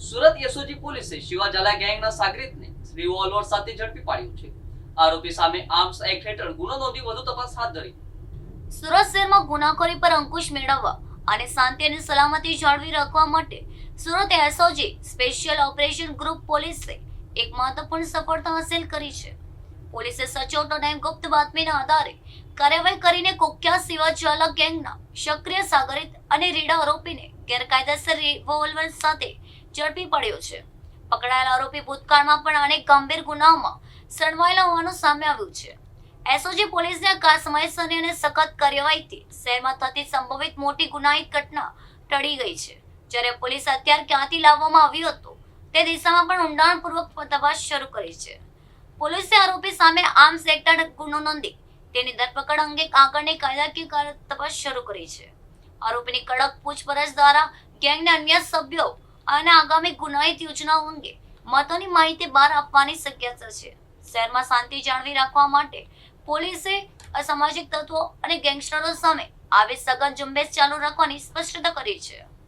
Surat SOG પોલીસે શિવાજાલા ગેંગના સાગરીતને revolver સાથે ઝડપી પાડ્યો છે. આરોપી સામે આર્મ્સ એક્ટ હેઠળ ગુનો નોંધી વધુ તપાસ હાથ ધરી. સુરત શહેરમાં ગુનાખોરી પર અંકુશ મેળવવા અને શાંતિ અને સલામતી જાળવી રાખવા માટે Surat SOG special operation group પોલીસે એક મહત્વપૂર્ણ સફળતા હાંસલ કરી છે. પોલીસે સચોટ અને ગુપ્ત બાતમીના આધારે કાર્યવાહી કરીને કુખ્યાત શિવાજાલા ગેંગના સક્રિય સાગરીત અને રીડા આરોપીને ગેરકાયદેસર રિવોલ્વર સાથે ઝડપી પડ્યો છે. પકડાયેલા આરોપી ભૂતકાળમાં પણ અનેક ગંભીર ગુનાઓમાં સંડવાયેલા હોવાનું સામે આવ્યું છે. એસઓજી પોલીસને ખાસ સમયસરની અને સખત કાર્યવાહીથી શહેરમાં થતી સંભવિત મોટી ગુનાહિત ઘટના ટળી ગઈ છે. જ્યારે પોલીસ હથિયાર ક્યાંથી લાવવામાં આવ્યું હતું તે દિશામાં પણ ઊંડાણપૂર્વક તપાસ શરૂ કરી છે. પોલીસે આરોપી સામે આર્મ્સ એક્ટ હેઠળ ગુનો નોંધી તેની ધરપકડ અંગે આગળની કાયદાકીય તપાસ શરૂ કરી છે. આરોપીની કડક પૂછપરછ દ્વારા ગેંગના અન્ય સભ્યો અને આગામી ગુનાહિત યોજનાઓ અંગે મહત્વની માહિતી બહાર આપવાની શક્યતા છે. શહેરમાં શાંતિ જાળવી રાખવા માટે પોલીસે અસામાજિક તત્વો અને ગેંગસ્ટરો સામે આવી સઘન ઝુંબેશ ચાલુ રાખવાની સ્પષ્ટતા કરી છે.